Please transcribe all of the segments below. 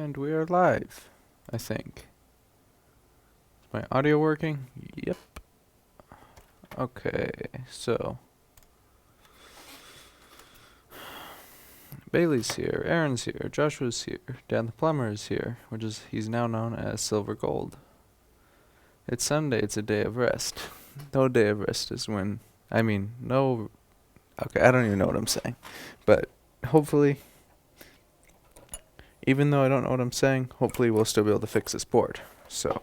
And we are live, I think. Is my audio working? Yep. Okay, so Bailey's here, Aaron's here, Joshua's here, Dan the Plumber is here, he's now known as Silver Gold. It's Sunday, it's a day of rest. No day of rest is when, no, okay, I don't even know what I'm saying. But hopefully, even though I don't know what I'm saying, hopefully we'll still be able to fix this board. So,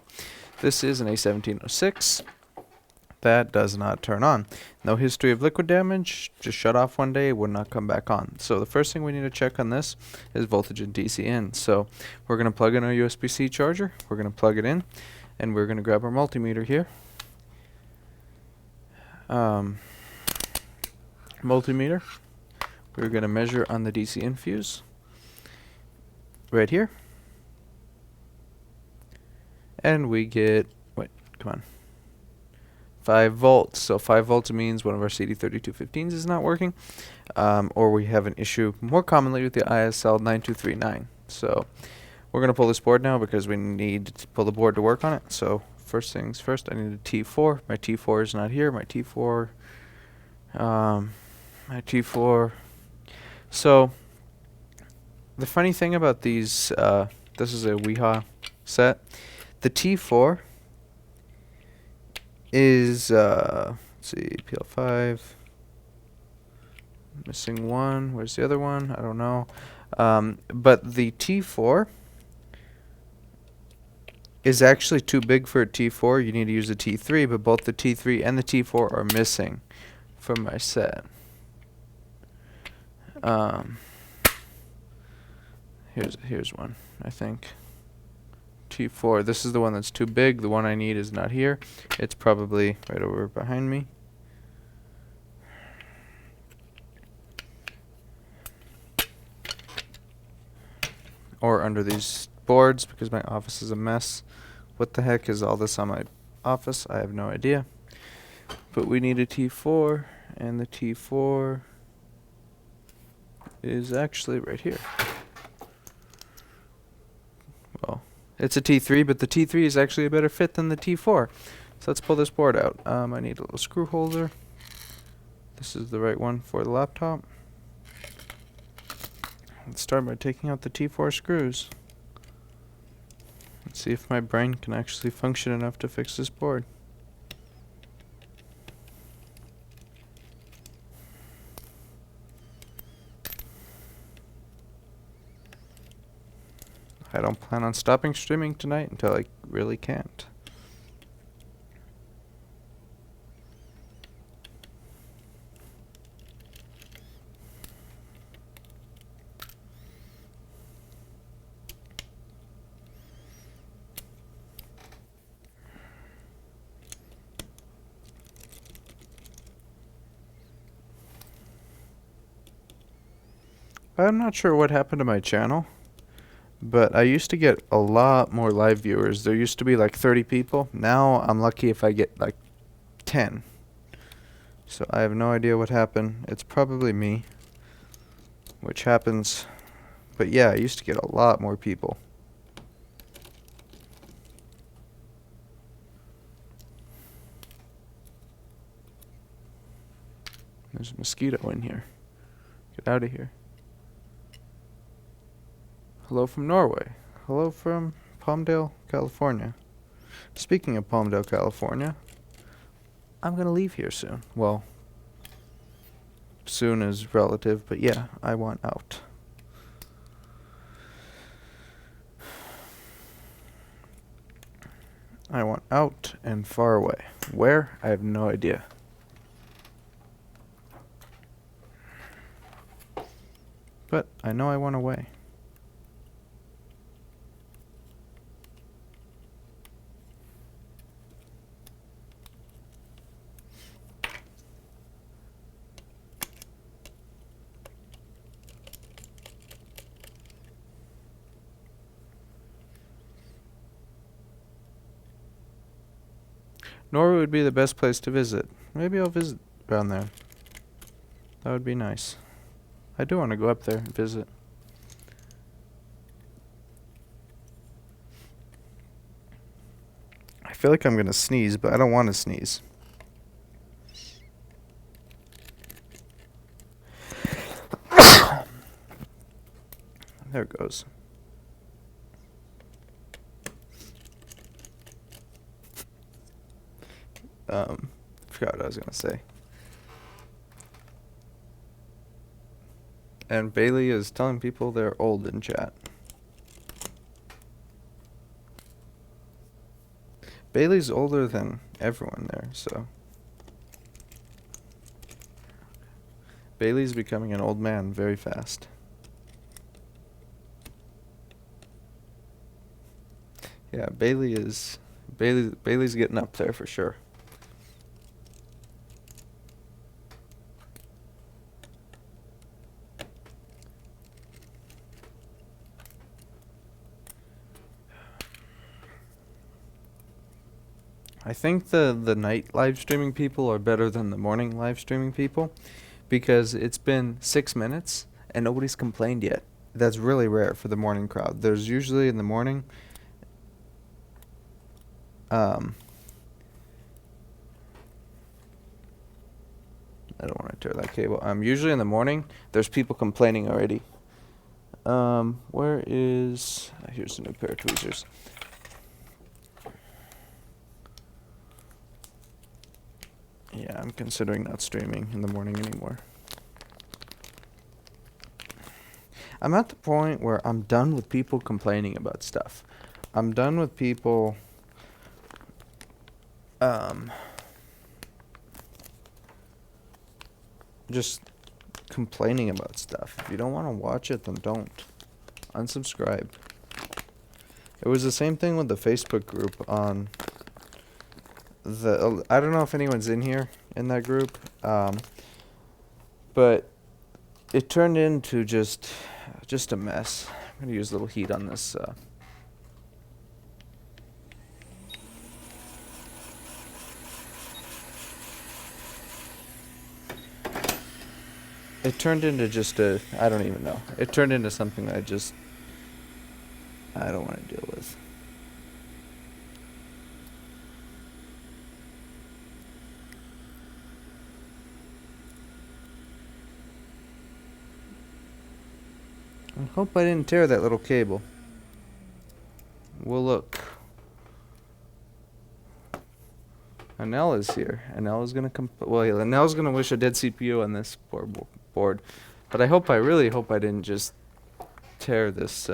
this is an A1706. That does not turn on. No history of liquid damage, just shut off one day, would not come back on. So the first thing we need to check on this is voltage and DC in. So we're going to plug in our USB-C charger, we're going to plug it in, and we're going to grab our multimeter here. Multimeter, we're going to measure on the DC in fuse, right here. And we get, wait, come on. 5 volts. So 5 volts means one of our CD3215s is not working, or we have an issue more commonly with the ISL 9239. So we're going to pull this board now because we need to pull the board to work on it. So first things first, I need a T4. My T4 is not here. My T4. So the funny thing about these, this is a Weehaw set. The T4 is, let's see, PL5, missing one, where's the other one, I don't know, but the T4 is actually too big for a T4, you need to use a T3, but both the T3 and the T4 are missing from my set. Here's one, I think. T4. This is the one that's too big. The one I need is not here. It's probably right over behind me. Or under these boards because my office is a mess. What the heck is all this on my office? I have no idea. But we need a T4, and the T4 is actually right here. Well, it's a T3, but the T3 is actually a better fit than the T4. So let's pull this board out. I need a little screw holder. This is the right one for the laptop. Let's start by taking out the T4 screws. Let's see if my brain can actually function enough to fix this board. I don't plan on stopping streaming tonight until I really can't. I'm not sure what happened to my channel, but I used to get a lot more live viewers. There used to be like 30 people. Now I'm lucky if I get like 10. So I have no idea what happened. It's probably me, which happens. But yeah, I used to get a lot more people. There's a mosquito in here. Get out of here. Hello from Norway. Hello from Palmdale, California. Speaking of Palmdale, California, I'm going to leave here soon. Well, soon is relative, but yeah, I want out. I want out and far away. Where? I have no idea. But I know I want away. Norway would be the best place to visit. Maybe I'll visit around there. That would be nice. I do want to go up there and visit. feel like I'm gonna sneeze, but I don't want to sneeze. There it goes. Forgot what I was gonna say. And Bailey is telling people they're old in chat. Bailey's older than everyone there, so. Bailey's becoming an old man very fast. Yeah, Bailey's getting up there for sure. I think the night live streaming people are better than the morning live streaming people because it's been 6 minutes and nobody's complained yet. That's really rare for the morning crowd. There's usually in the morning I don't want to tear that cable. Usually in the morning there's people complaining already. Where is here's a new pair of tweezers. Yeah, I'm considering not streaming in the morning anymore. I'm at the point where I'm done with people complaining about stuff. I'm done with people just complaining about stuff. If you don't want to watch it, then don't. Unsubscribe. It was the same thing with the Facebook group on the I don't know if anyone's in here in that group, but it turned into just a mess. I'm gonna use a little heat on this. It turned into just I don't even know. It turned into something that I don't want to deal with. I hope I didn't tear that little cable. We'll look. Anel is here. Anel is gonna Anel's gonna wish a dead CPU on this poor board, but I really hope I didn't just tear this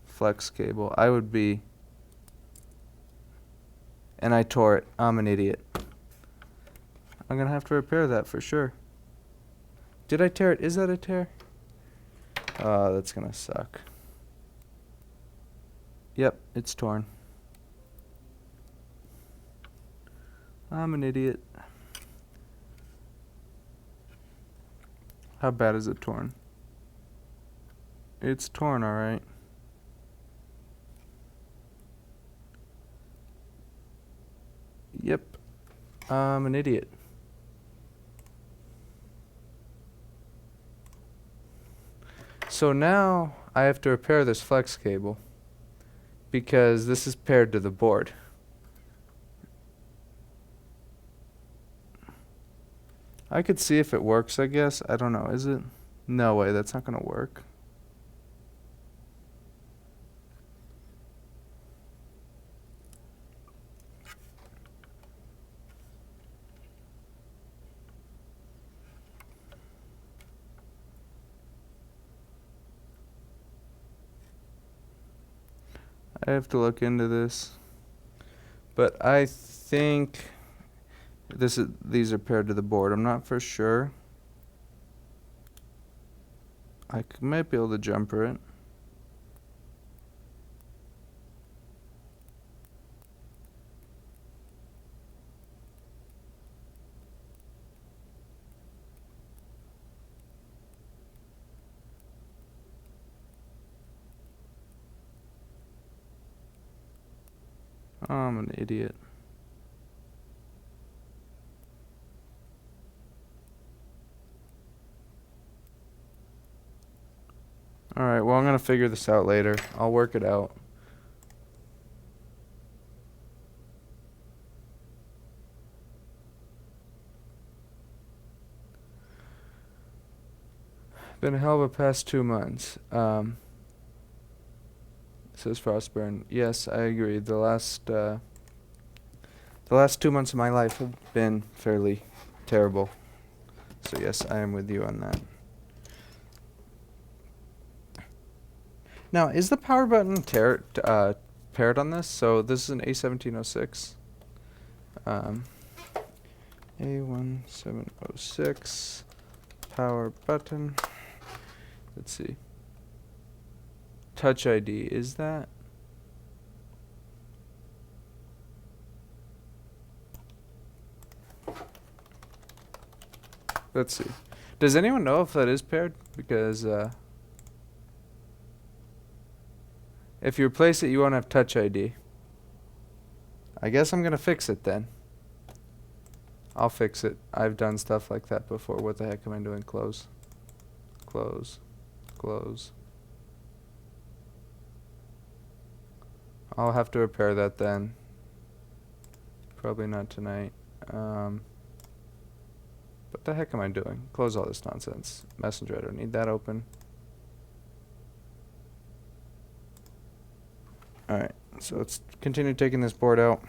flex cable. I would be, and I tore it. I'm an idiot. I'm gonna have to repair that for sure. Did I tear it? Is that a tear? Oh, that's gonna suck. Yep, it's torn. I'm an idiot. How bad is it torn? It's torn, alright. Yep, I'm an idiot. So now I have to repair this flex cable because this is paired to the board. I could see if it works, I guess. I don't know. Is it? No way. That's not going to work. I have to look into this. But I think these are paired to the board. I'm not for sure. I might be able to jumper it. Oh, I'm an idiot. Alright, well I'm gonna figure this out later. I'll work it out. Been a hell of a past 2 months. Says Frostburn. Yes, I agree. The last 2 months of my life have been fairly terrible. So yes, I am with you on that. Now, is the power button paired on this? So this is an A1706. A1706 power button. Let's see. Touch ID, is that? Let's see. Does anyone know if that is paired? Because if you replace it, you won't have Touch ID. I guess I'm gonna fix it then. I'll fix it. I've done stuff like that before. What the heck am I doing? Close. Close. Close. I'll have to repair that then. Probably not tonight. What the heck am I doing? Close all this nonsense. Messenger, I don't need that open. Alright, so let's continue taking this board out.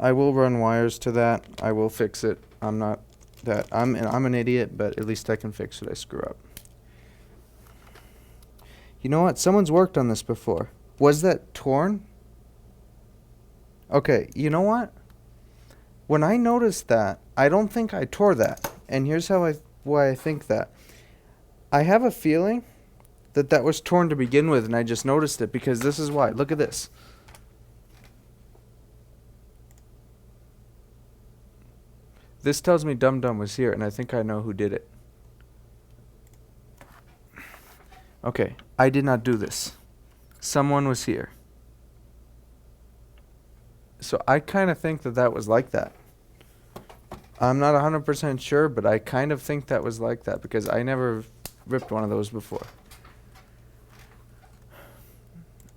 I will run wires to that. I will fix it. I'm an idiot, but at least I can fix what I screw up. You know what? Someone's worked on this before. Was that torn? Okay, you know what? When I noticed that, I don't think I tore that. And here's why I think that. I have a feeling that was torn to begin with, and I just noticed it because this is why. Look at this. This tells me Dum Dum was here, and I think I know who did it. Okay, I did not do this. Someone was here. So I kind of think that was like that. I'm not 100% sure, but I kind of think that was like that because I never ripped one of those before.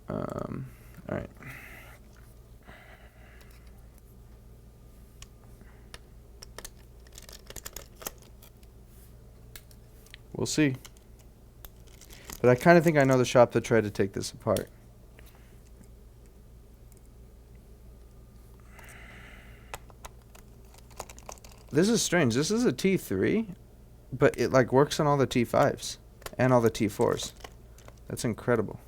Alright. We'll see. But I kind of think I know the shop that tried to take this apart. This is strange. This is a T3, but it like works on all the T5s and all the T4s. That's incredible.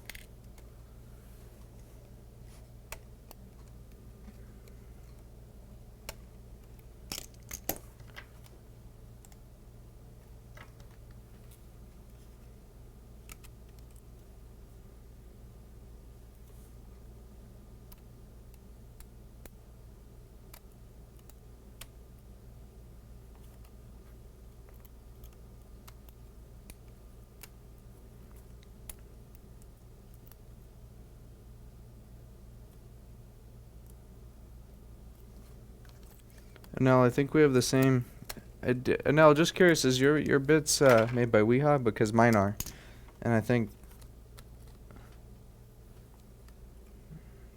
Now I think we have the same. Now, just curious, is your bits made by Weehaw? Because mine are, and I think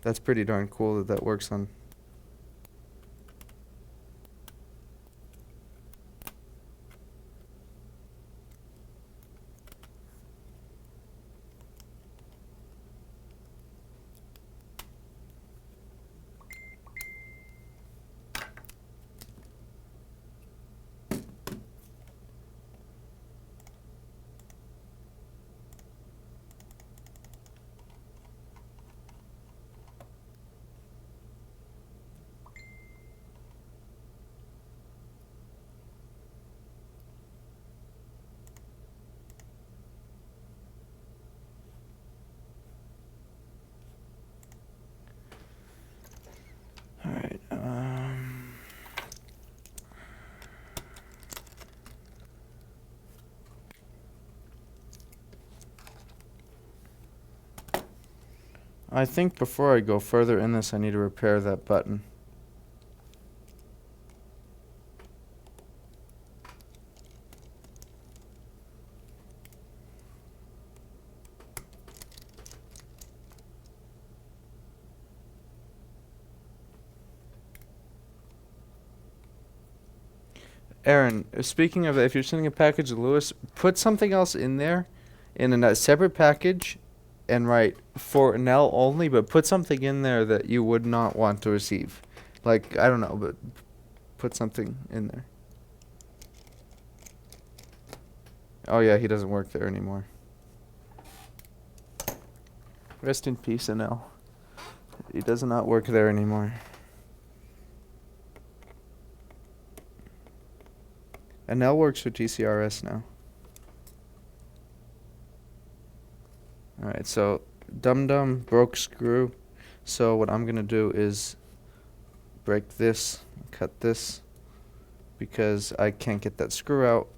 that's pretty darn cool that works on. All right. I think before I go further in this, I need to repair that button. Aaron, speaking of, if you're sending a package to Lewis, put something else in there, in a separate package, and write for Nell only, but put something in there that you would not want to receive. Like, I don't know, but put something in there. Oh yeah, he doesn't work there anymore. Rest in peace, Nell. He does not work there anymore. Nell works for GCRS now. Alright, so Dum Dum broke screw. So what I'm going to do is break this, cut this, because I can't get that screw out.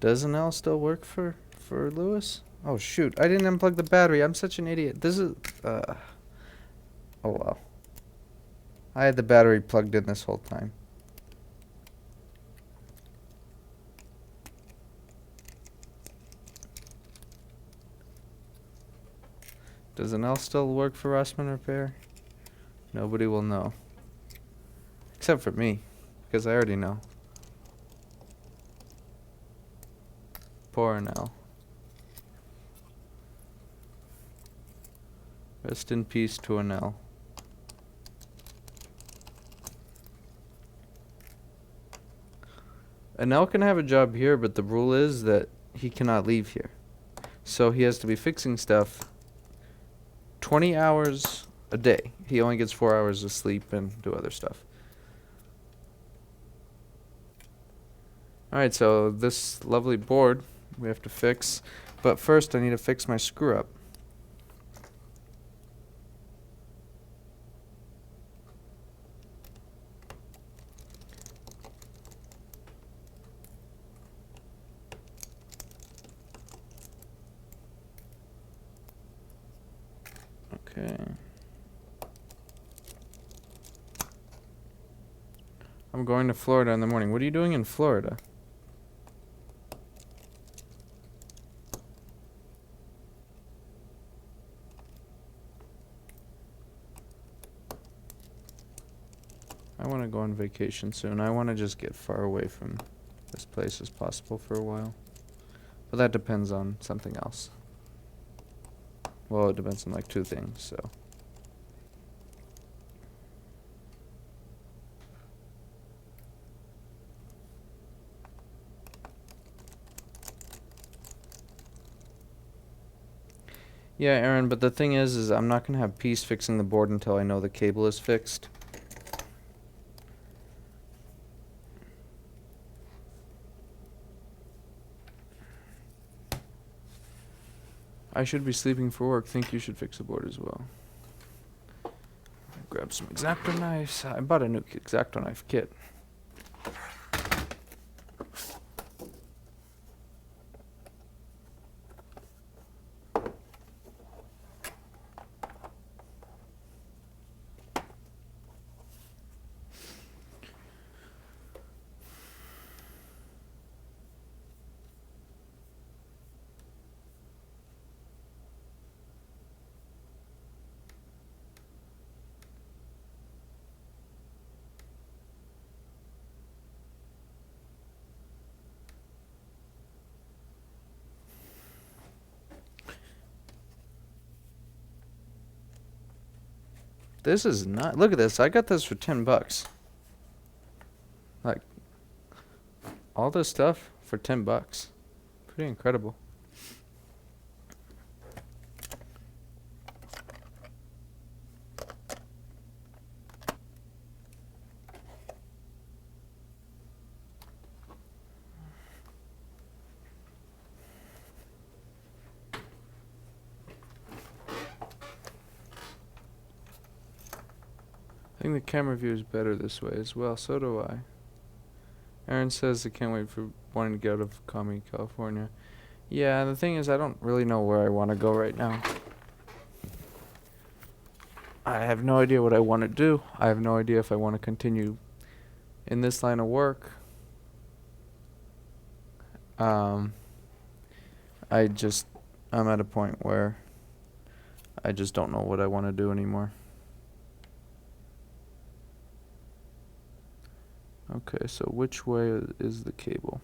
Doesn't L still work for Lewis? Oh shoot, I didn't unplug the battery. I'm such an idiot. This is oh well. I had the battery plugged in this whole time. Does an L still work for Rossman Repair? Nobody will know. Except for me, because I already know. Poor an L. Rest in peace to an L. An L can have a job here, but the rule is that he cannot leave here. So he has to be fixing stuff 20 hours a day. He only gets 4 hours of sleep and do other stuff. Alright, so this lovely board we have to fix. But first I need to fix my screw up. Okay. I'm going to Florida in the morning. What are you doing in Florida? I want to go on vacation soon. I want to just get far away from this place as possible for a while. But that depends on something else. Well, it depends on like 2 things, so. Yeah, Aaron, but the thing is I'm not going to have peace fixing the board until I know the cable is fixed. I should be sleeping for work. Think you should fix the board as well. Grab some X-Acto knives. I bought a new X-Acto knife kit. This is not. Look at this. I got this for $10. Like, all this stuff for $10. Pretty incredible. I think the camera view is better this way as well. So do I. Aaron says I can't wait for wanting to get out of Kami, California. Yeah, the thing is I don't really know where I want to go right now. I have no idea what I want to do. I have no idea if I want to continue in this line of work. Um, I just, I'm at a point where I just don't know what I want to do anymore. Okay, so which way is the cable?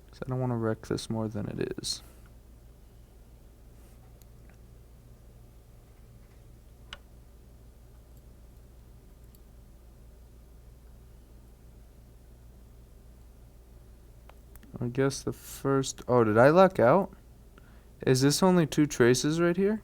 'Cause I don't want to wreck this more than it is. I guess the first... Oh, did I luck out? Is this only 2 traces right here?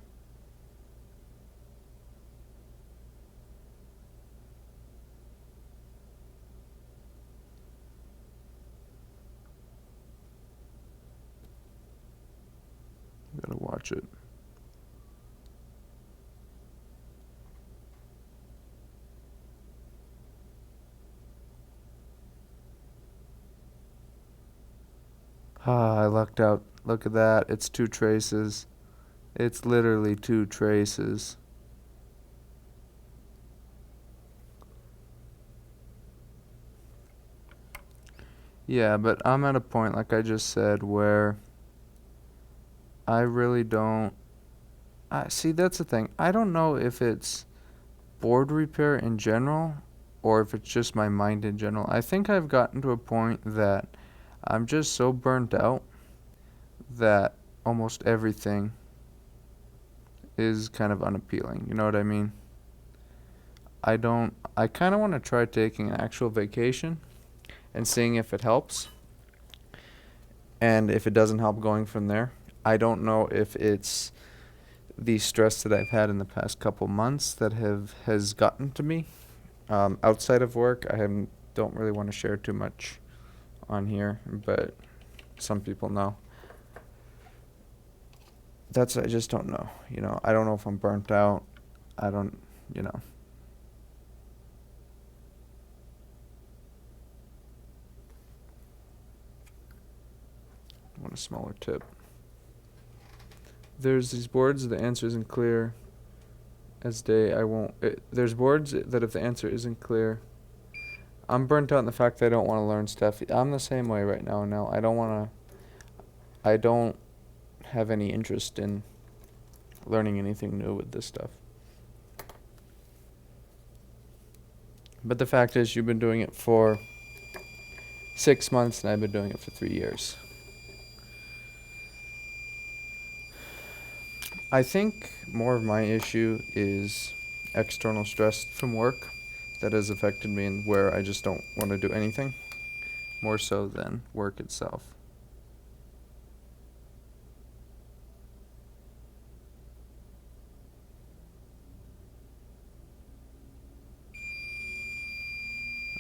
Gotta watch it. Ah, I lucked out. Look at that. It's 2 traces. It's literally 2 traces. Yeah, but I'm at a point, like I just said, where I really don't... see, that's the thing. I don't know if it's board repair in general or if it's just my mind in general. I think I've gotten to a point that I'm just so burnt out that almost everything is kind of unappealing. You know what I mean? I kind of want to try taking an actual vacation and seeing if it helps. And if it doesn't help, going from there. I don't know if it's the stress that I've had in the past couple months that has gotten to me. Outside of work, don't really want to share too much on here, but some people know. I just don't know. I don't know if I'm burnt out. I don't, you know. I want a smaller tip. There's these boards, the answer isn't clear as day. There's boards that if the answer isn't clear, I'm burnt out in the fact that I don't want to learn stuff. I'm the same way right now. I don't have any interest in learning anything new with this stuff. But the fact is, you've been doing it for 6 months and I've been doing it for 3 years. I think more of my issue is external stress from work that has affected me and where I just don't want to do anything, more so than work itself.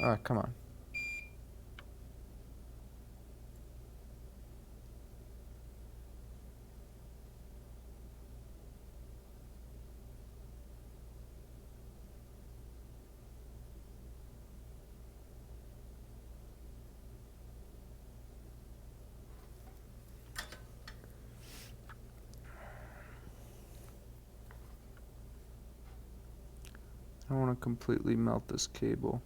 Ah, come on. I want to completely melt this cable.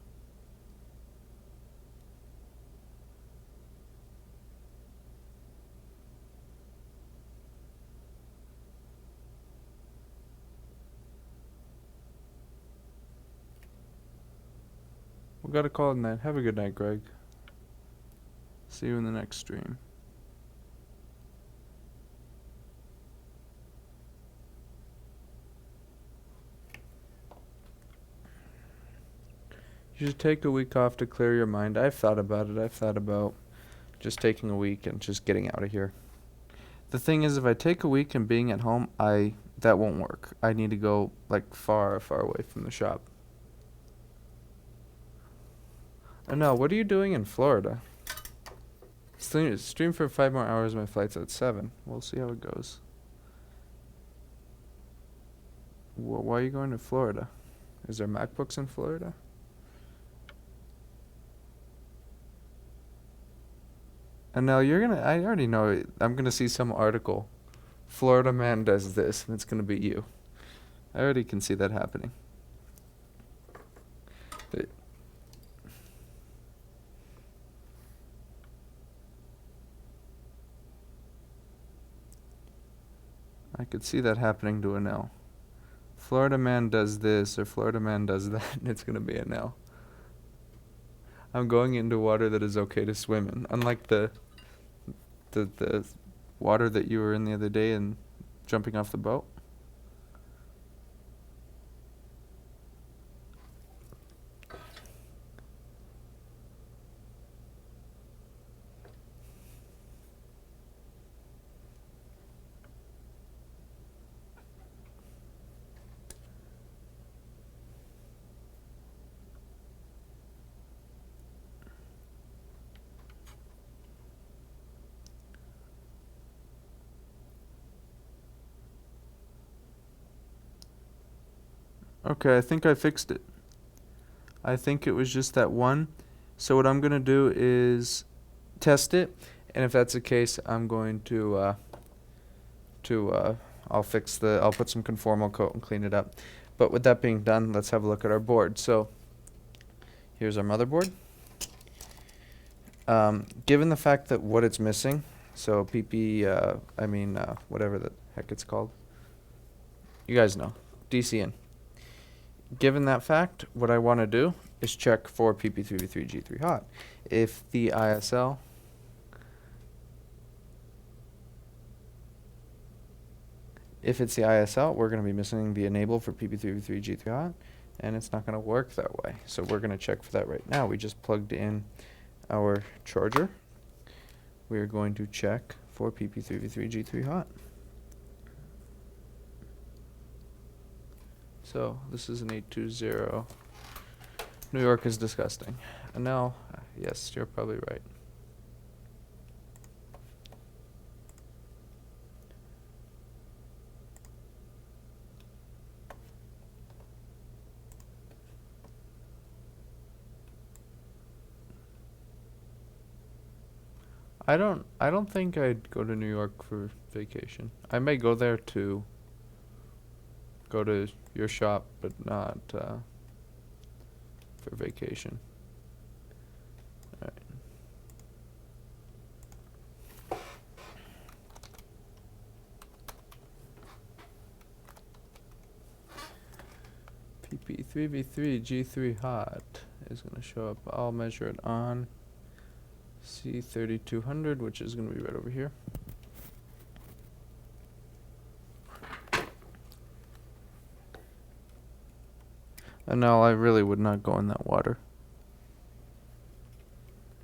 We gotta call it a night. Have a good night, Greg. See you in the next stream. You should take a week off to clear your mind. I've thought about it. I've thought about just taking a week and just getting out of here. The thing is, if I take a week and being at home, that won't work. I need to go like far, far away from the shop. No, what are you doing in Florida? Stream for 5 more hours. My flight's at 7. We'll see how it goes. Why are you going to Florida? Is there MacBooks in Florida? And now I already know it. I'm gonna see some article. Florida man does this, and it's gonna be you. I already can see that happening. But I could see that happening to an L. Florida man does this or Florida man does that, and it's gonna be an L. I'm going into water that is okay to swim in, unlike the water that you were in the other day and jumping off the boat. Okay, I think I fixed it. I think it was just that one. So what I'm gonna do is test it, and if that's the case, I'm going to I'll put some conformal coat and clean it up. But with that being done, let's have a look at our board. So here's our motherboard. Given the fact that what it's missing, so whatever the heck it's called, you guys know, DCN. Given that fact, what I want to do is check for PP3v3G3 hot. If the ISL If it's the ISL, we're going to be missing the enable for PP3v3G3 hot, and it's not going to work that way. So we're going to check for that right now. We just plugged in our charger. We are going to check for PP3v3G3 hot. So this is an 820. New York is disgusting. And now, yes, you're probably right. I don't think I'd go to New York for vacation. I may go there to go to your shop, but not for vacation. All right. PP3v3 G3 hot is going to show up. I'll measure it on C3200, which is going to be right over here. And no, I really would not go in that water.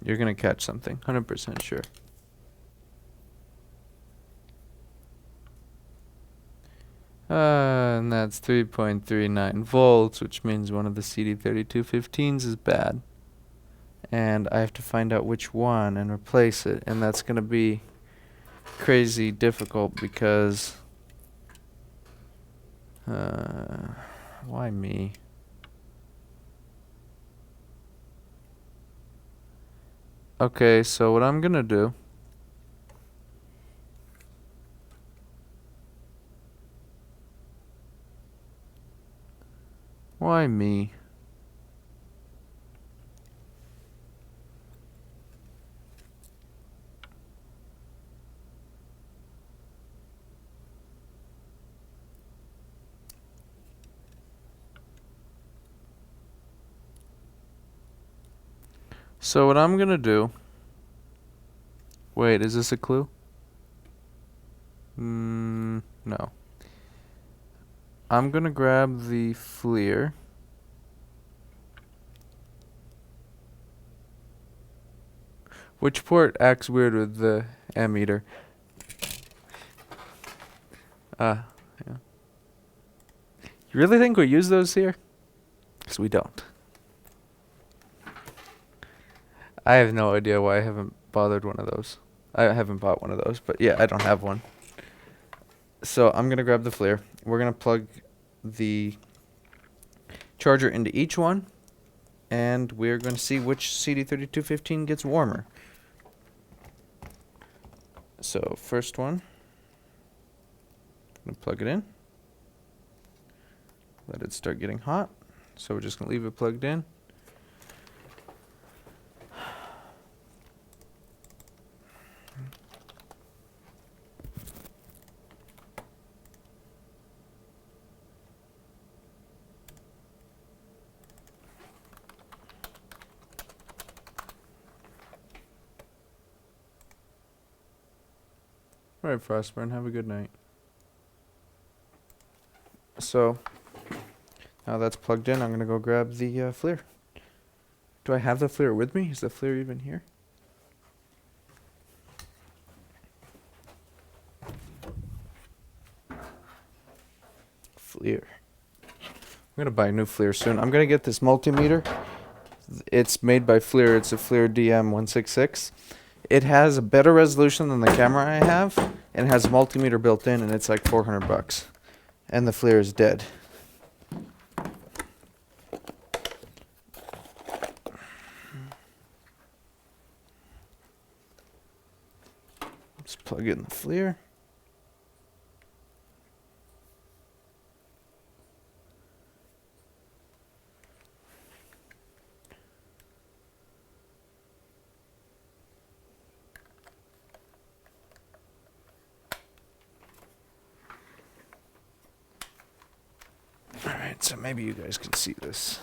You're going to catch something, 100% sure. And that's 3.39 volts, which means one of the CD3215s is bad. And I have to find out which one and replace it, and that's going to be crazy difficult because why me? Okay, so what I'm going to do why me? So what I'm gonna do, wait, is this a clue? No. I'm gonna grab the FLIR. Which port acts weird with the ammeter? Yeah. You really think we use those here? Because we don't. I have no idea why I haven't bothered one of those. I haven't bought one of those, but yeah, I don't have one. So I'm going to grab the FLIR. We're going to plug the charger into each one, and we're going to see which CD3215 gets warmer. So first one, I'm going to plug it in. let it start getting hot. So we're just going to leave it plugged in. All right, Frostburn, have a good night. So now that's plugged in, I'm going to go grab the FLIR. Do I have the FLIR with me? Is the FLIR even here? FLIR. I'm going to buy a new FLIR soon. I'm going to get this multimeter. It's made by FLIR. It's a FLIR DM166. It has a better resolution than the camera I have, and it has a multimeter built in, and it's like $400. And the FLIR is dead. Let's plug in the FLIR. Alright, so maybe you guys can see this.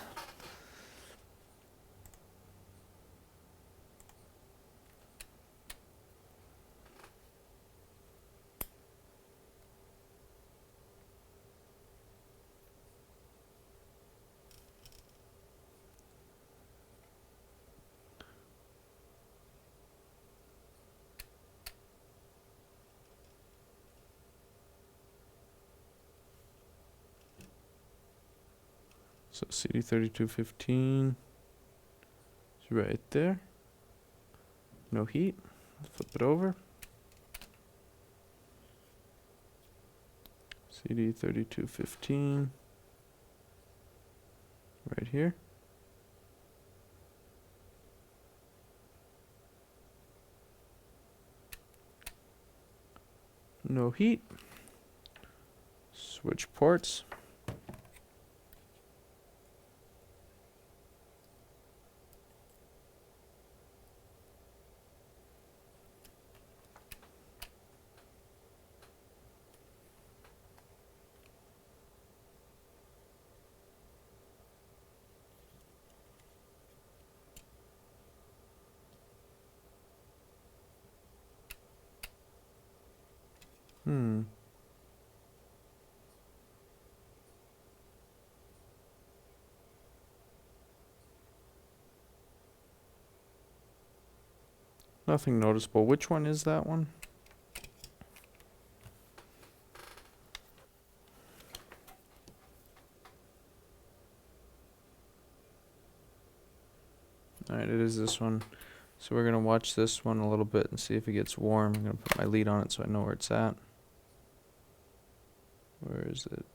So CD3215 is right there. No heat. Flip it over. CD3215 right here. No heat. Switch ports. Nothing noticeable. Which one is that one? Alright, it is this one. So we're going to watch this one a little bit and see if it gets warm. I'm going to put my lead on it so I know where it's at. Where is it?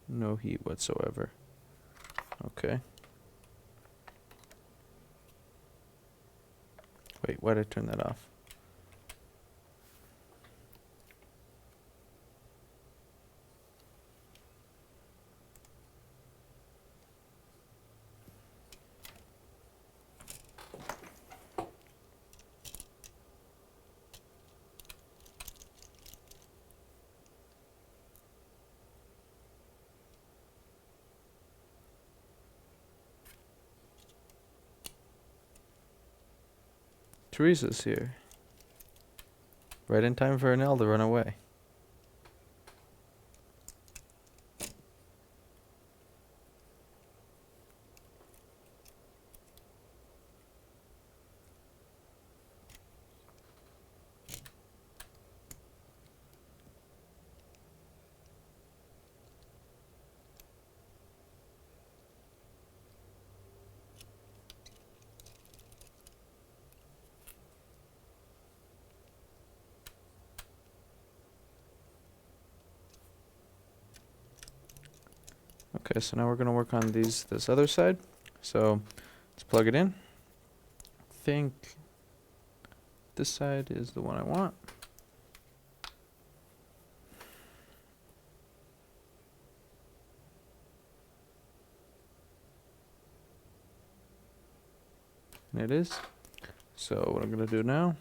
No heat whatsoever. Okay. Wait, why did I turn that off? Teresa's here. Right in time for an L to run away. Okay, so now we're going to work on this other side. So let's plug it in. I think this side is the one I want. It is. So what I'm going to do now,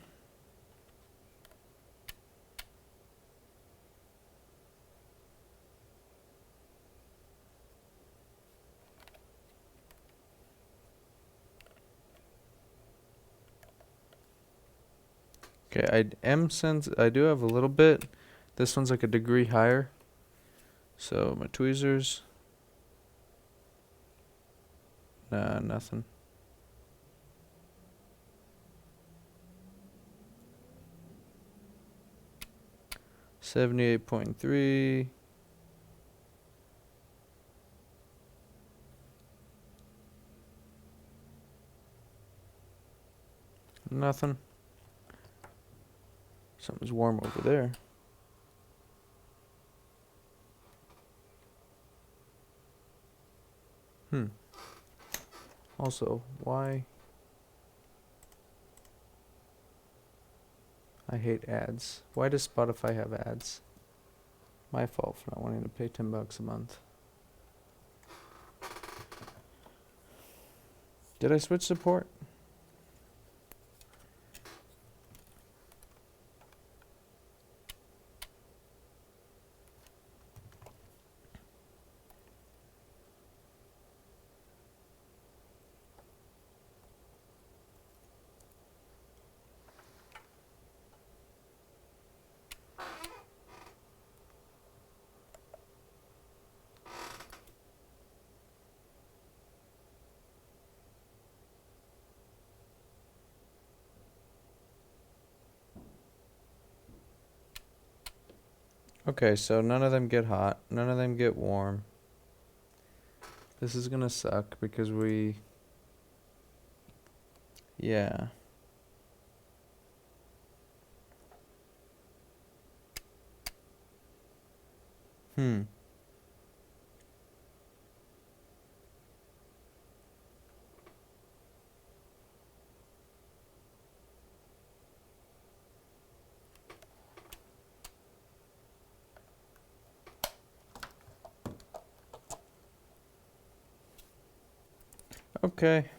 okay, I do have a little bit. This one's like a degree higher. So my tweezers, nah, nothing. $78.3. Nothing. Something's warm over there. Also, why? I hate ads. Why does Spotify have ads? My fault for not wanting to pay $10 a month. Did I switch support? Okay, so none of them get hot. None of them get warm. This is gonna suck because yeah. Hmm. Okay.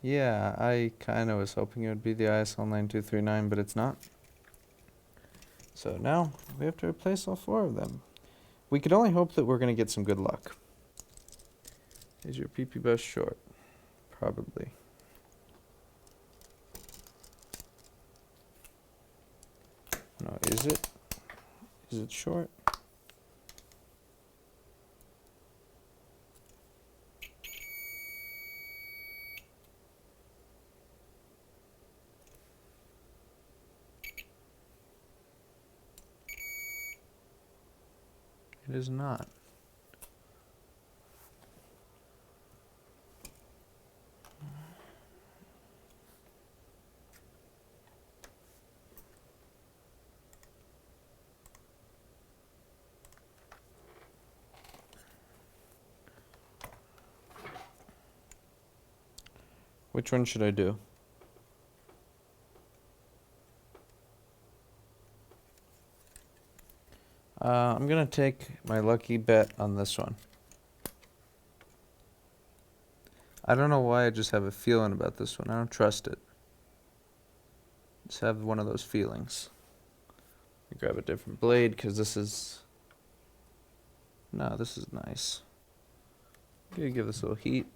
Yeah, I kind of was hoping it would be the ISL 9239, but it's not. So now we have to replace all 4 of them. We could only hope that we're going to get some good luck. Is your PP bus short? Probably. No, is it? Is it short? It is not. Which one should I do? I'm going to take my lucky bet on this one. I don't know why, I just have a feeling about this one. I don't trust it. Just have one of those feelings. Grab a different blade because this is... No, this is nice. Gonna give this a little heat.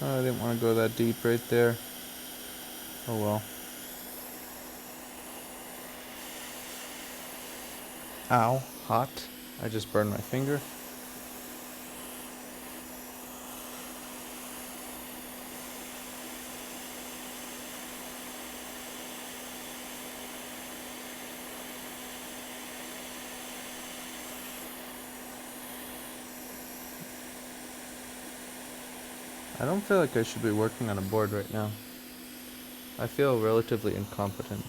Oh, I didn't want to go that deep right there. Oh well. Ow, hot. I just burned my finger. I don't feel like I should be working on a board right now. I feel relatively incompetent.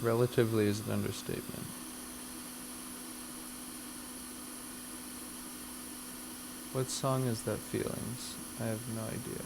Relatively is an understatement. What song is that, Feelings? I have no idea.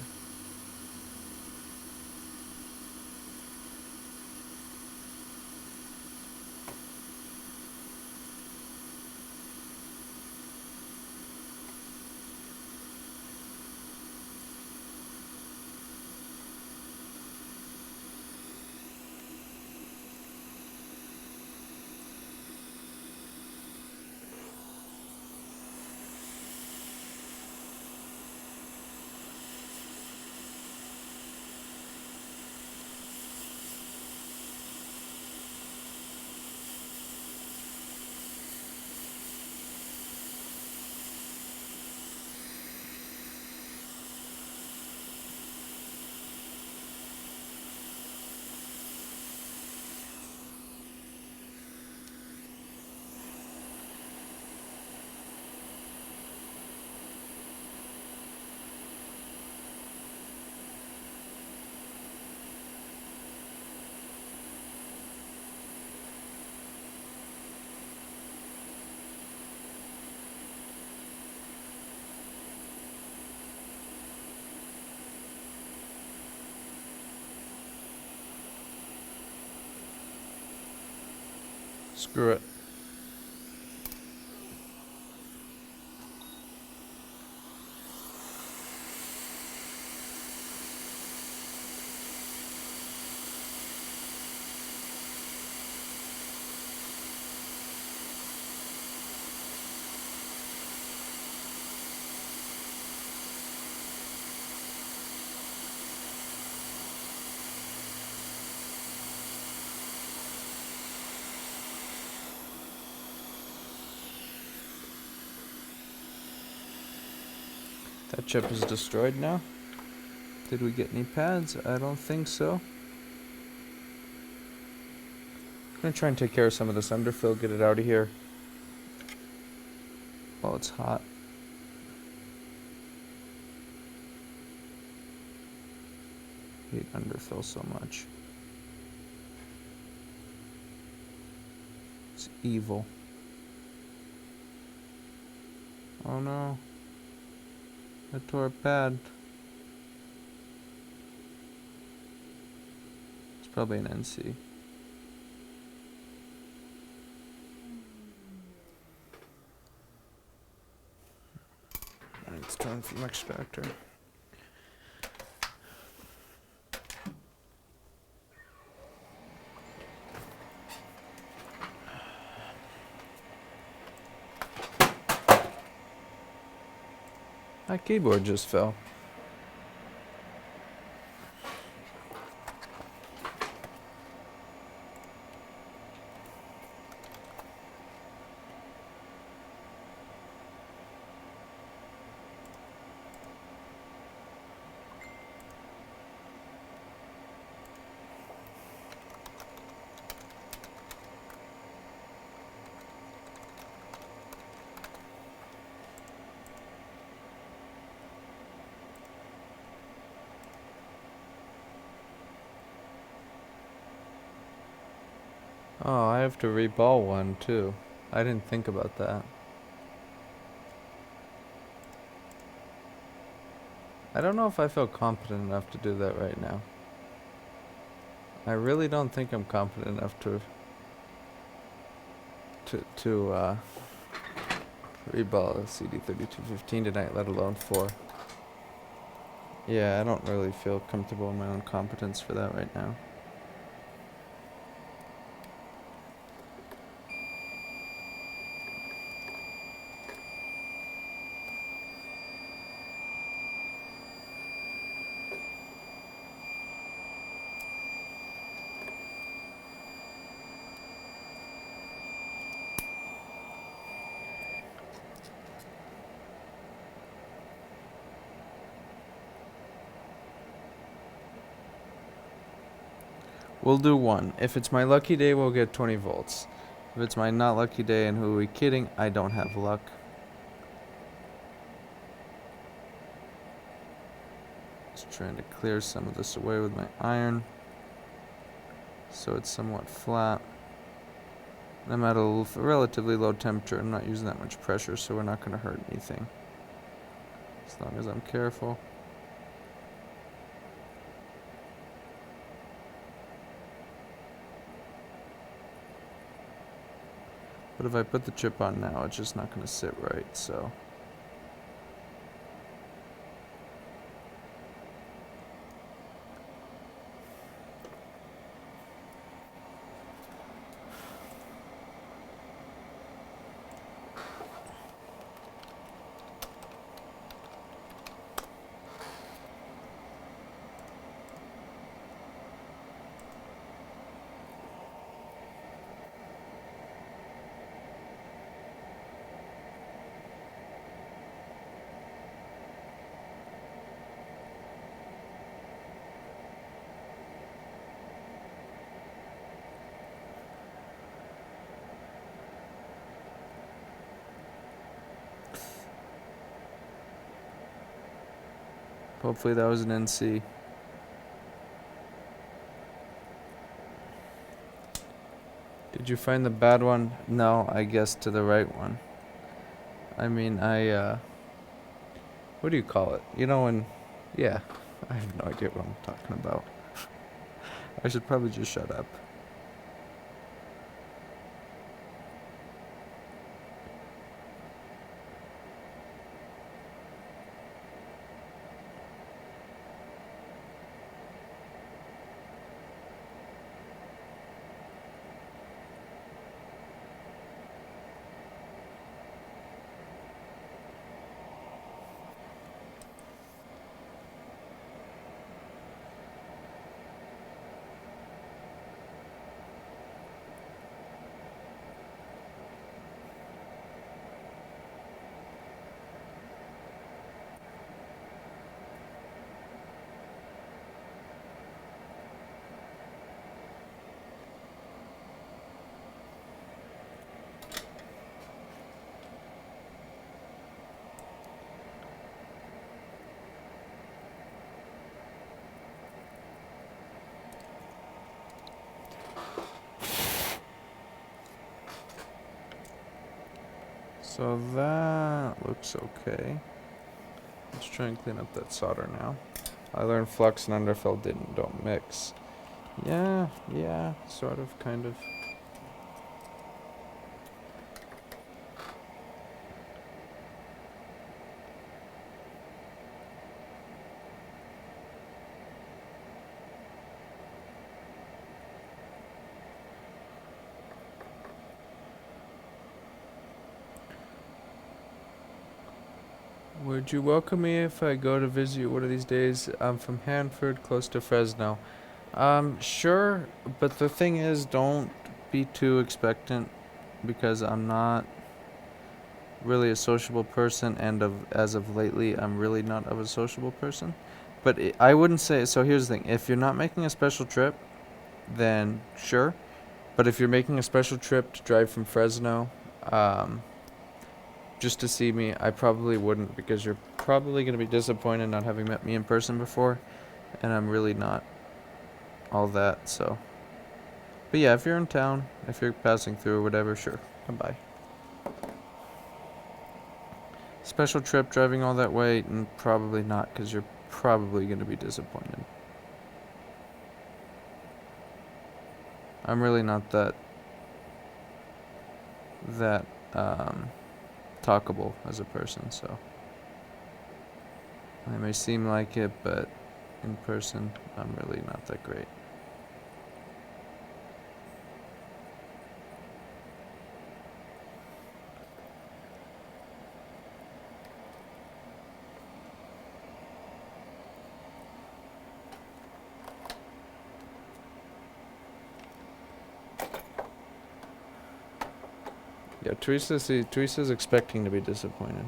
Screw it. That chip is destroyed now. Did we get any pads? I don't think so. I'm gonna try and take care of some of this underfill, get it out of here. Oh, it's hot. I hate underfill so much. It's evil. Oh no. I tore a pad. It's probably an NC. Alright, it's time for extractor. My keyboard just fell. Oh, I have to reball one too. I didn't think about that. I don't know if I feel competent enough to do that right now. I really don't think I'm competent enough to reball a CD3215 tonight, let alone 4. Yeah, I don't really feel comfortable in my own competence for that right now. We'll do 1. If it's my lucky day, we'll get 20 volts. If it's my not lucky day, and who are we kidding? I don't have luck. Just trying to clear some of this away with my iron, so it's somewhat flat. I'm at a relatively low temperature. I'm not using that much pressure, so we're not going to hurt anything. As long as I'm careful. But if I put the chip on now, it's just not going to sit right, so... Hopefully that was an NC. Did you find the bad one? No, I guessed to the right one. I mean, what do you call it? You know when... Yeah, I have no idea what I'm talking about. I should probably just shut up. So that looks okay. Let's try and clean up that solder now. I learned flux and underfill don't mix. Yeah, sort of, kind of. Would you welcome me if I go to visit you one of these days? I'm from Hanford, close to Fresno. Sure, but the thing is, don't be too expectant, because I'm not really a sociable person, and as of lately, I'm really not of a sociable person. But I wouldn't say, so here's the thing, if you're not making a special trip, then sure. But if you're making a special trip to drive from Fresno, just to see me, I probably wouldn't, because you're probably going to be disappointed not having met me in person before, and I'm really not all that, so. But yeah, if you're in town, if you're passing through or whatever, sure, come by. Special trip driving all that way, and probably not, because you're probably going to be disappointed. I'm really not that talkable as a person, so I may seem like it, but in person, I'm really not that great. Yeah, Teresa's expecting to be disappointed.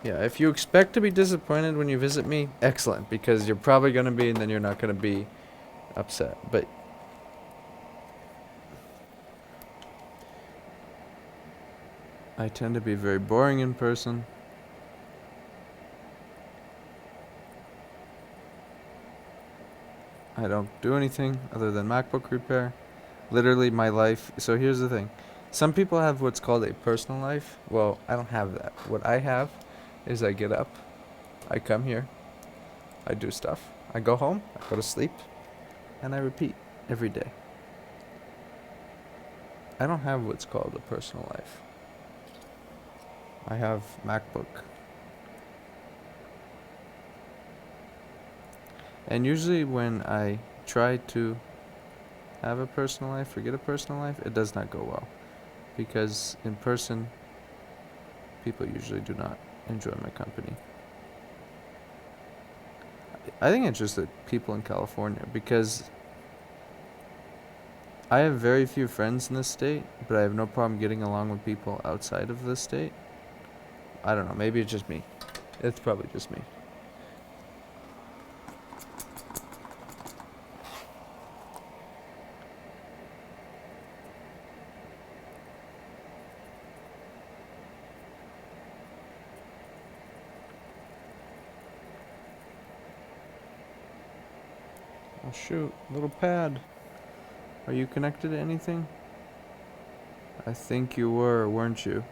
Yeah, if you expect to be disappointed when you visit me, excellent, because you're probably going to be, and then you're not going to be upset. But I tend to be very boring in person. I don't do anything other than MacBook repair. Literally my life. So here's the thing. Some people have what's called a personal life. Well, I don't have that. What I have is I get up, I come here, I do stuff, I go home, I go to sleep, and I repeat every day. I don't have what's called a personal life. I have MacBook. And usually when I try to have a personal life or get a personal life, it does not go well. Because in person, people usually do not enjoy my company. I think it's just that people in California, because I have very few friends in this state, but I have no problem getting along with people outside of this state. I don't know, maybe it's just me. It's probably just me. Oh shoot, little pad. Are you connected to anything? I think you were, weren't you?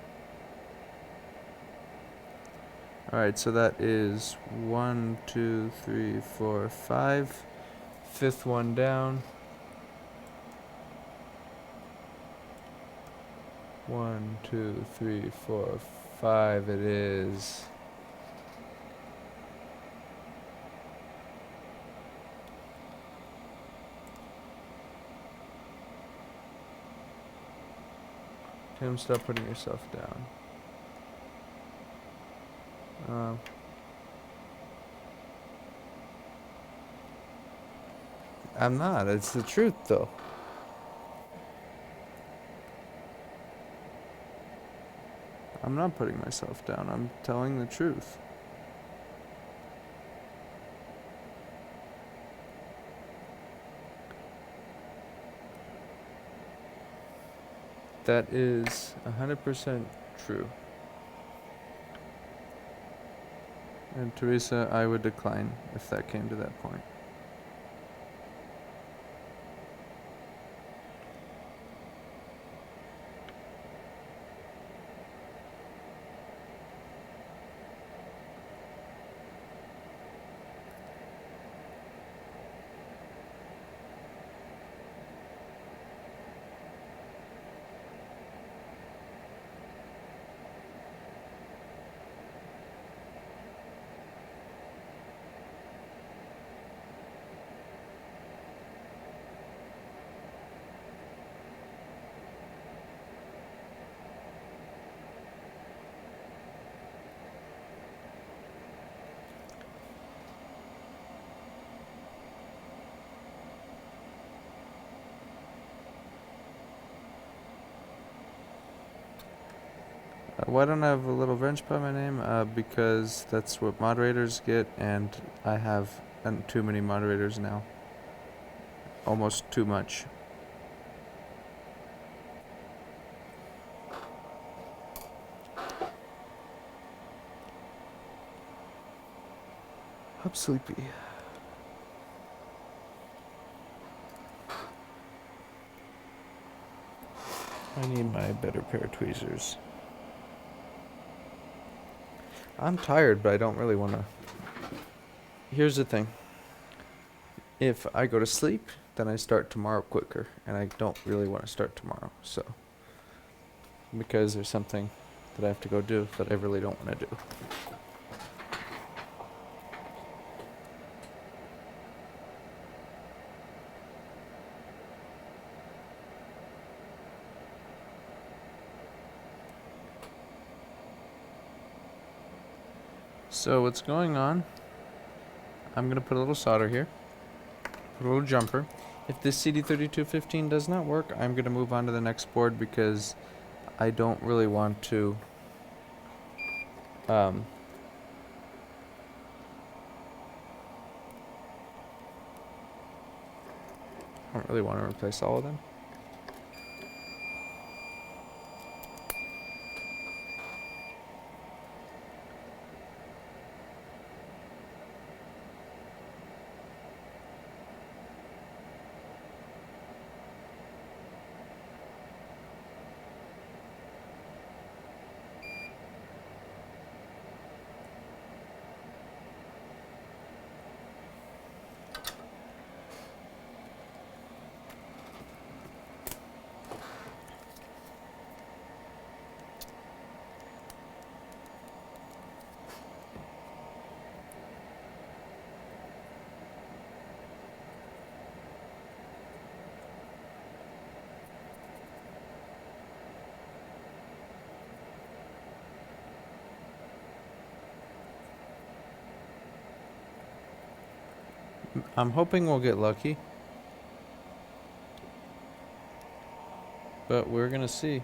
Alright, so that is 1, 2, 3, 4, 5. Fifth one down. 1, 2, 3, 4, 5 it is. Tim, stop putting yourself down. I'm not. It's the truth, though. I'm not putting myself down. I'm telling the truth. That is 100% true. And Teresa, I would decline if that came to that point. Why don't I have a little wrench by my name? Because that's what moderators get, and I have too many moderators now. Almost too much. I'm sleepy. I need my better pair of tweezers. I'm tired, but I don't really want to. Here's the thing. If I go to sleep, then I start tomorrow quicker, and I don't really want to start tomorrow, so. Because there's something that I have to go do that I really don't want to do. So what's going on, I'm going to put a little solder here, put a little jumper. If this CD3215 does not work, I'm going to move on to the next board because I don't really want to I don't really want to replace all of them. I'm hoping we'll get lucky, but we're gonna see.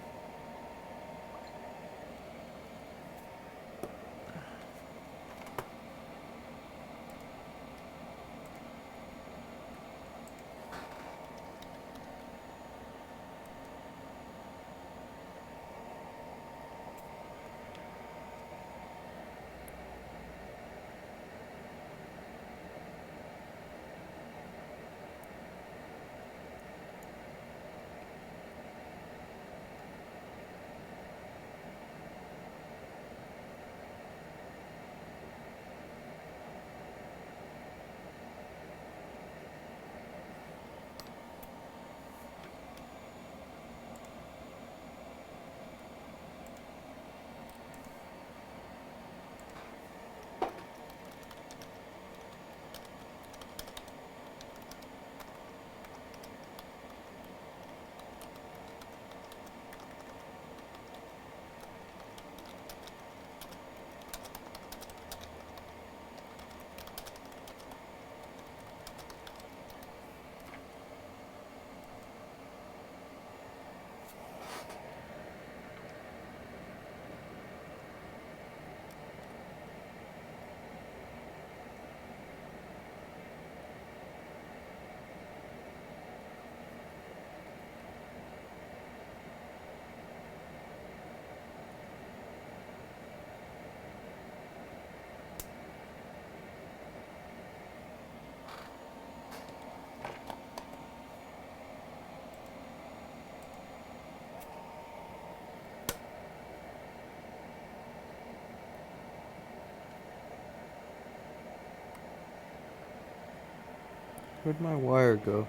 Where'd my wire go?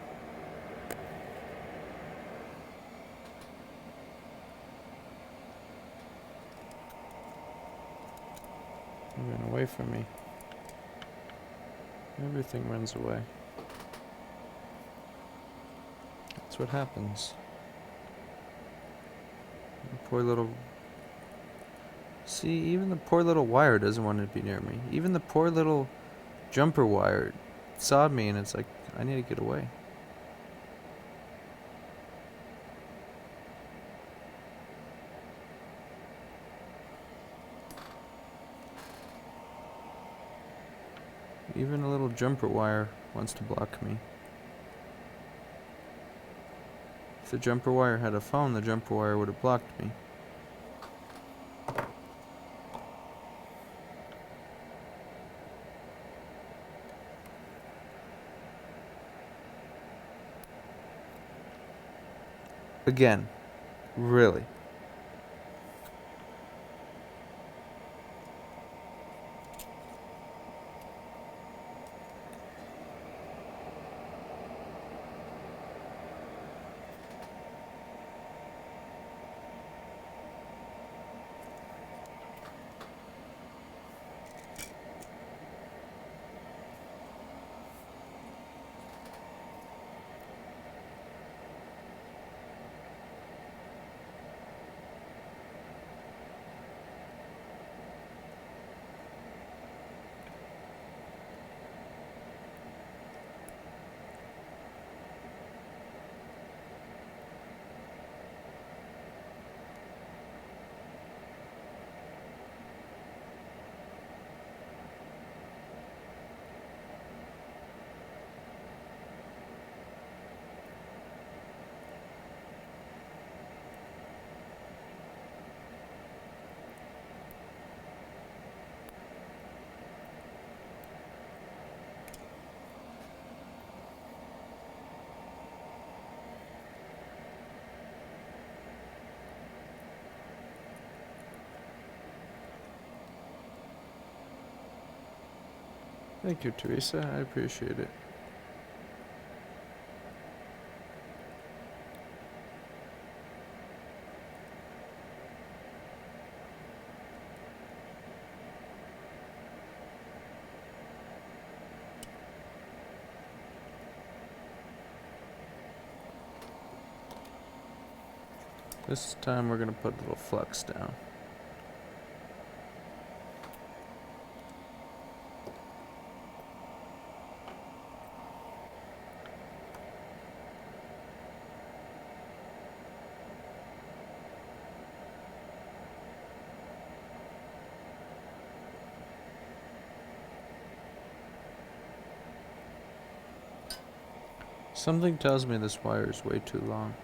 It ran away from me. Everything runs away. That's what happens. The poor little... See, even the poor little wire doesn't want to be near me. Even the poor little jumper wire saw me and it's like, I need to get away. Even a little jumper wire wants to block me. If the jumper wire had a phone, the jumper wire would have blocked me. Again, really. Thank you, Teresa. I appreciate it. This time we're gonna put a little flux down. Something tells me this wire is way too long.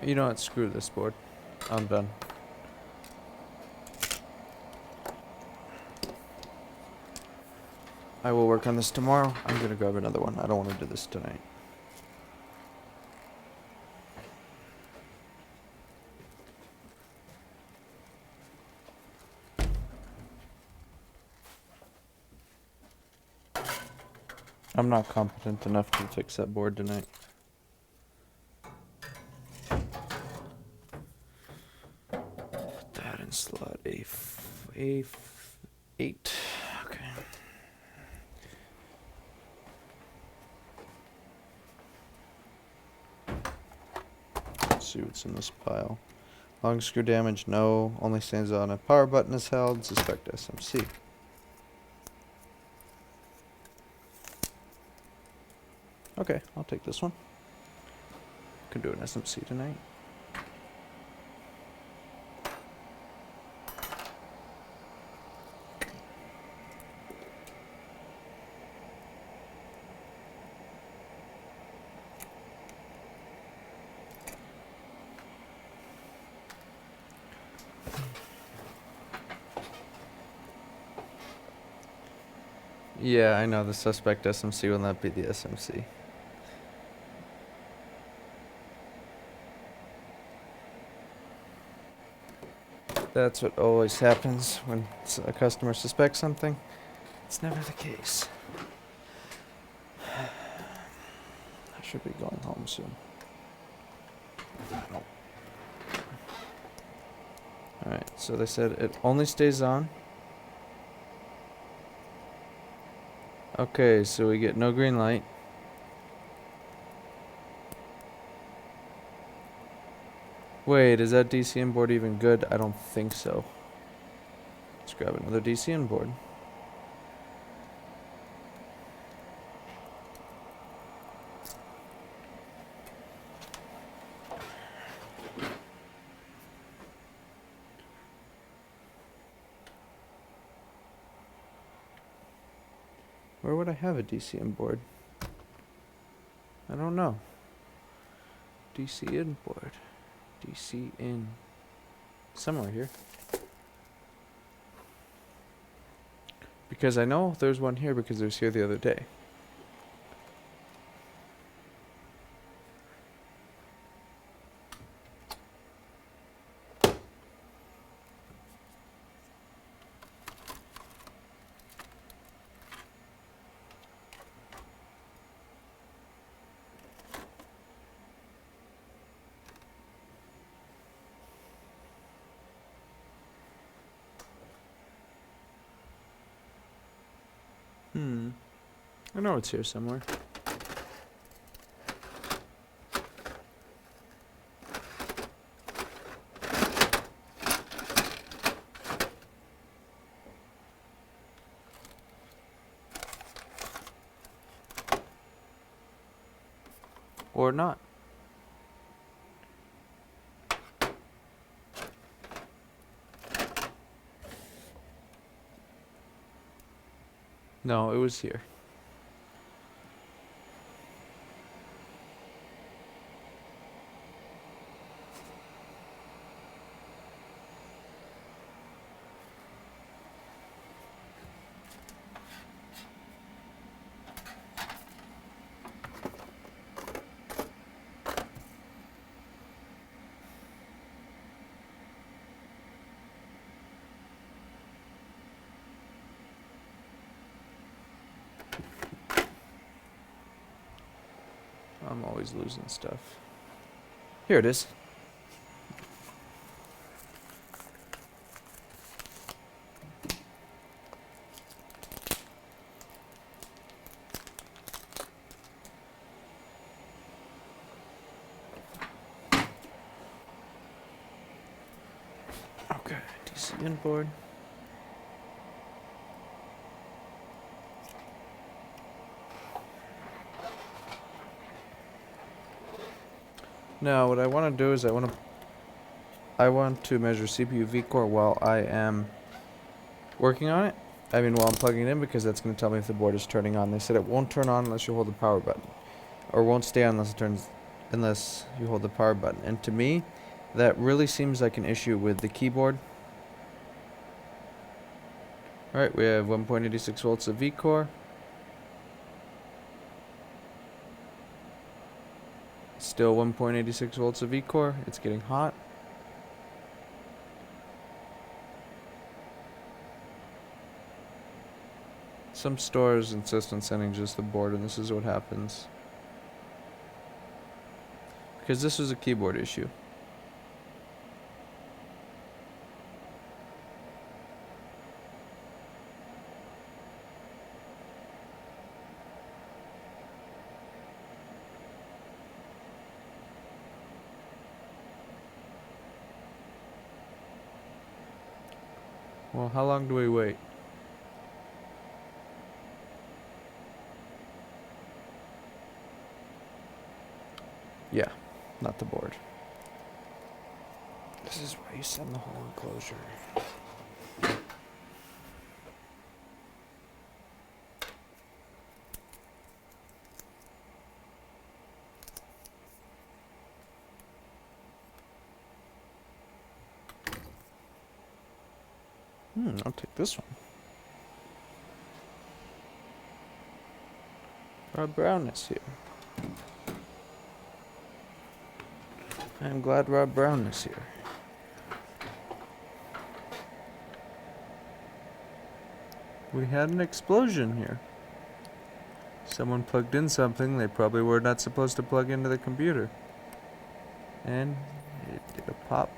You know what? Screw this board. I'm done. I will work on this tomorrow. I'm gonna grab another one. I don't want to do this tonight. I'm not competent enough to fix that board tonight. Put that in slot A8. Okay. Let's see what's in this pile. Long screw damage, no. Only stands on a power button is held. Suspect SMC. Okay, I'll take this one. Can do an SMC tonight. Yeah, I know the suspect SMC will not be the SMC. That's what always happens when a customer suspects something. It's never the case. I should be going home soon. Alright, so they said it only stays on. Okay, so we get no green light. Wait, is that DCM board even good? I don't think so. Let's grab another DCN board. Where would I have a DCN board? I don't know. DCN board. DCN. Somewhere here. Because I know there's one here because it was here the other day. I know it's here somewhere. Or not. No, it was here. I'm always losing stuff. Here it is. Okay, DCN board. Now, what I want to do is I want to measure CPU vCore while I am working on it. I mean, while I'm plugging it in, because that's going to tell me if the board is turning on. They said it won't turn on unless you hold the power button, or won't stay on unless you hold the power button. And to me, that really seems like an issue with the keyboard. All right, we have 1.86 volts of vCore. Still 1.86 volts of vCore. It's getting hot. Some stores insist on sending just the board, and this is what happens. Because this was a keyboard issue. Well, how long do we wait? Yeah, not the board. This is why you send the whole enclosure. I'll take this one. Rob Brown is here. I'm glad Rob Brown is here. We had an explosion here. Someone plugged in something they probably were not supposed to plug into the computer. And it did a pop.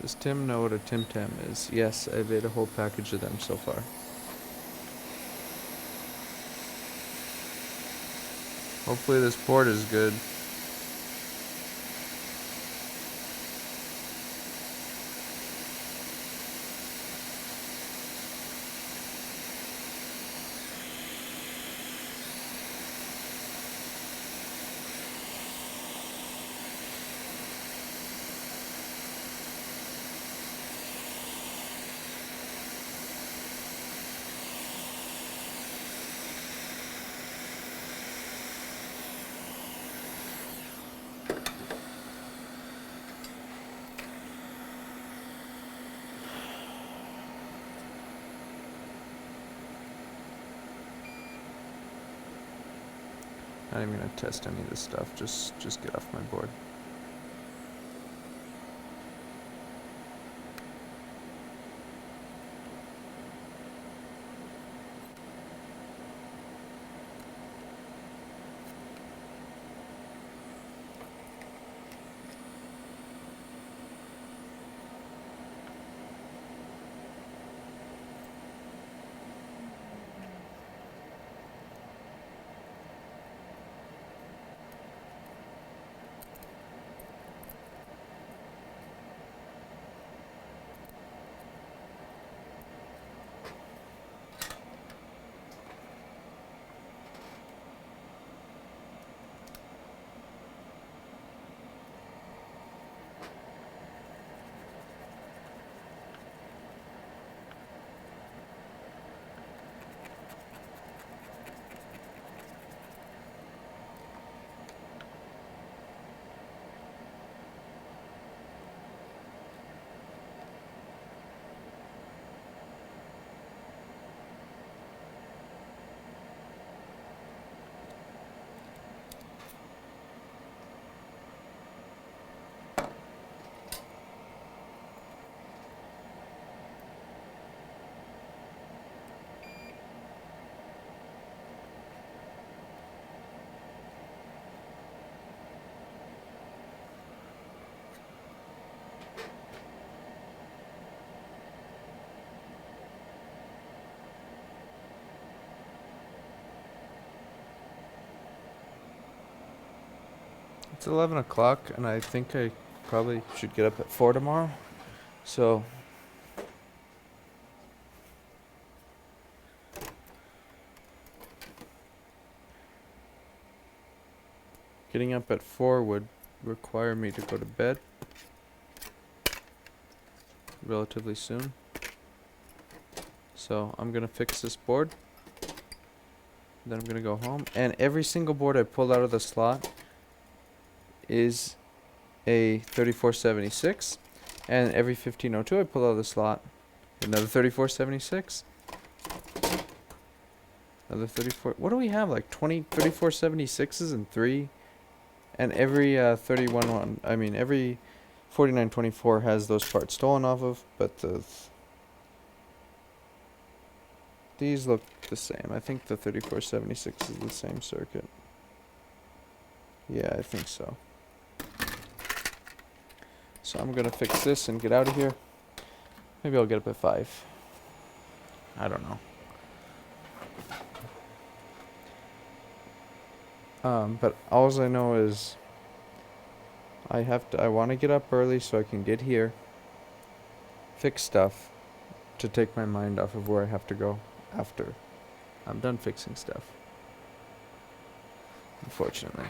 Does Tim know what a Tim Tam is? Yes, I've ate a whole package of them so far. Hopefully this board is good. Not even gonna test any of this stuff. Just get off my board. It's 11 o'clock, and I think I probably should get up at 4 tomorrow. So, getting up at 4 would require me to go to bed relatively soon. So, I'm gonna fix this board. Then I'm gonna go home. And every single board I pulled out of the slot is a 3476, and every 1502 I pull out of the slot, another 3476, another 34. What do we have, like 20 3476s and 3, and every 31 I mean every 4924 has those parts stolen off of, but these look the same. I think the 3476 is the same circuit. Yeah, I think so. So I'm gonna fix this and get out of here. Maybe I'll get up at 5. I don't know. But all I know is I want to get up early so I can get here, fix stuff, to take my mind off of where I have to go after I'm done fixing stuff. Unfortunately.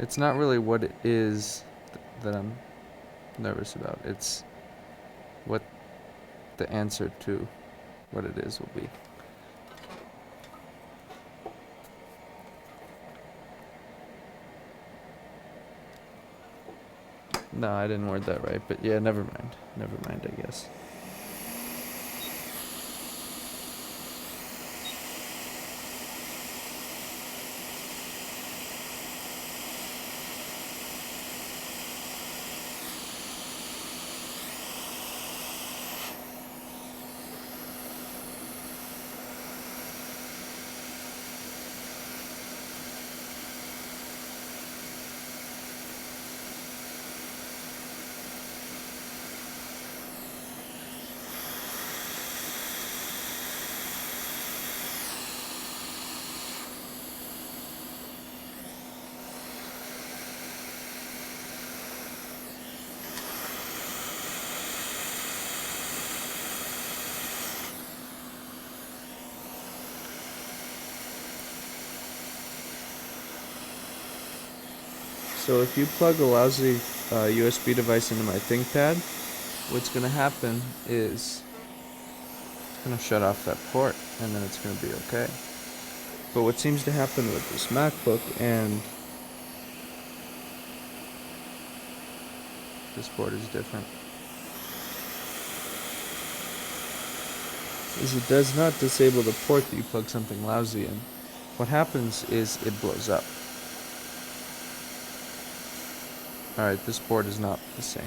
It's not really what it is that I'm nervous about. It's what the answer to what it is will be. No, I didn't word that right, but yeah, never mind. Never mind, I guess. So if you plug a lousy USB device into my ThinkPad, what's going to happen is it's going to shut off that port, and then it's going to be okay. But what seems to happen with this MacBook and this board is different, is it does not disable the port that you plug something lousy in. What happens is it blows up. Alright, this board is not the same.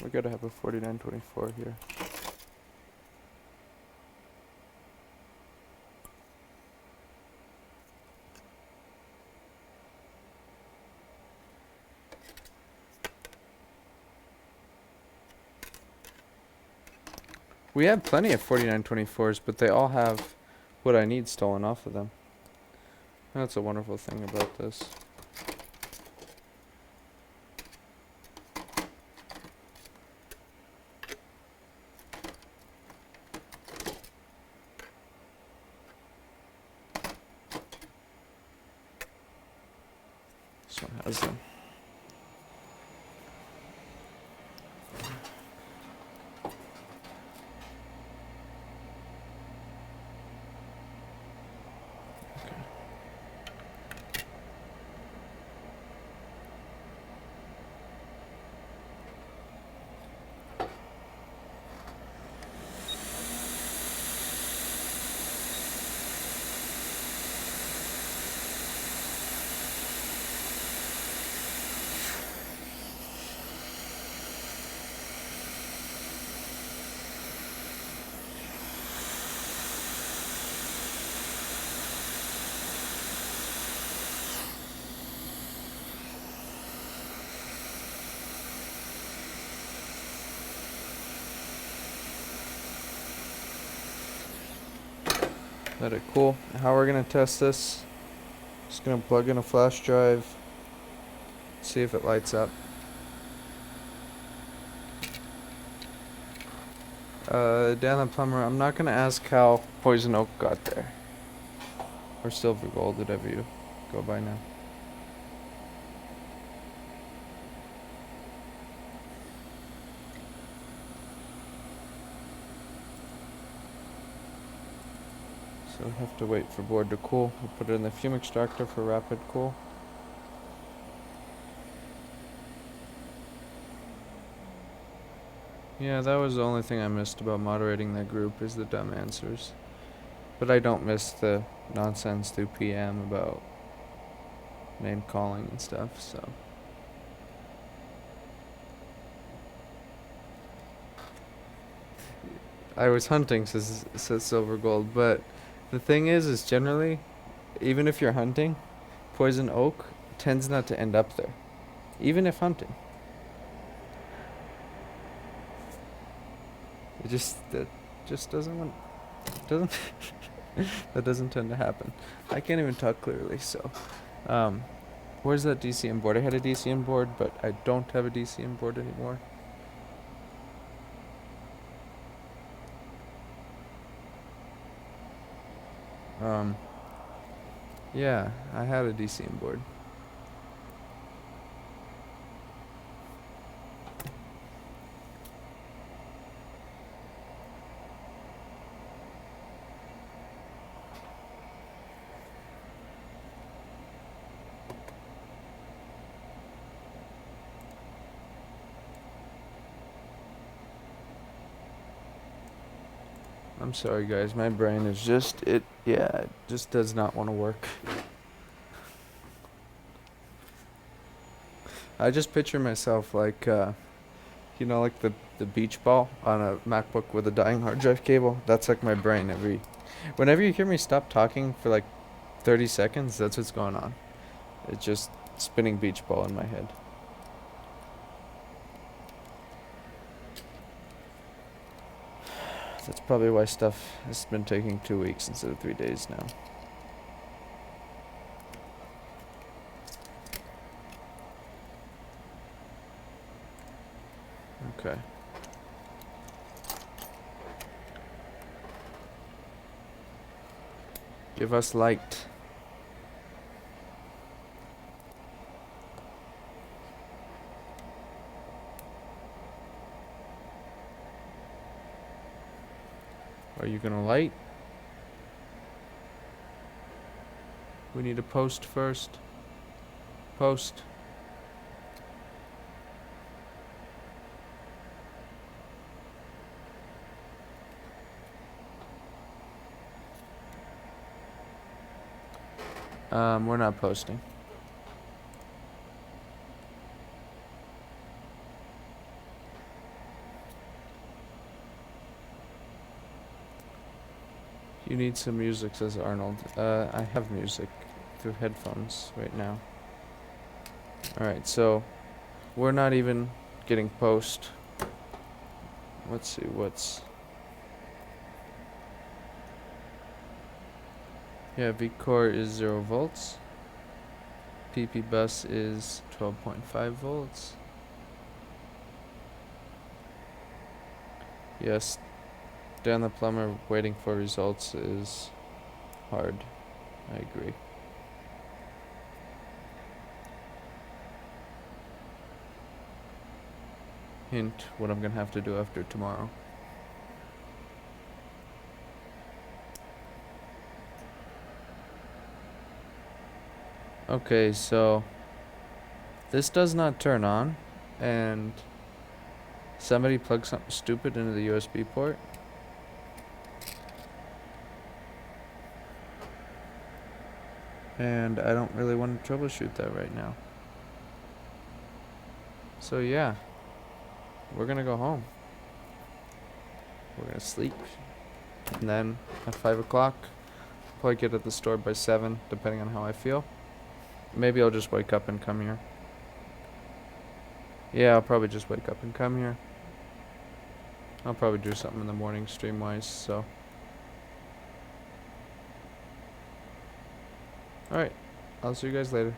We gotta have a 4924 here. We have plenty of 4924s, but they all have what I need stolen off of them. That's a wonderful thing about this. This one has them. Let it cool. How we're gonna test this? Just gonna plug in a flash drive. See if it lights up. Dan the plumber, I'm not gonna ask how poison oak got there. Or silver gold, whatever you go by now. So we have to wait for board to cool. We'll put it in the fume extractor for rapid cool. Yeah, that was the only thing I missed about moderating that group is the dumb answers. But I don't miss the nonsense through PM about name calling and stuff, so. I was hunting, says Silver Gold, but the thing is generally, even if you're hunting, poison oak tends not to end up there, even if hunting. That just doesn't that doesn't tend to happen. I can't even talk clearly, so. Where's that DCM board? I had a DCM board, but I don't have a DCM board anymore. Yeah, I had a DCM board. I'm sorry guys, my brain is just, it just does not want to work. I just picture myself like, like the beach ball on a MacBook with a dying hard drive cable. That's like my brain whenever you hear me stop talking for like 30 seconds, that's what's going on. It's just spinning beach ball in my head. That's probably why stuff has been taking 2 weeks instead of 3 days now. Okay. Give us light. Are you gonna light? We need a post first. Post. We're not posting. You need some music, says Arnold. I have music through headphones right now. Alright, so we're not even getting post. Let's see what's... Yeah, vCore is 0 volts. PP bus is 12.5 volts. Yes, Dan the plumber waiting for results is hard. I agree. Hint, what I'm gonna have to do after tomorrow. Okay, so this does not turn on, and somebody plugged something stupid into the USB port. And I don't really want to troubleshoot that right now. So yeah, we're gonna go home. We're gonna sleep. And then at 5 o'clock, probably get at the store by 7, depending on how I feel. Maybe I'll just wake up and come here. Yeah, I'll probably just wake up and come here. I'll probably do something in the morning stream-wise, so. Alright, I'll see you guys later.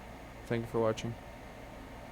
Thank you for watching.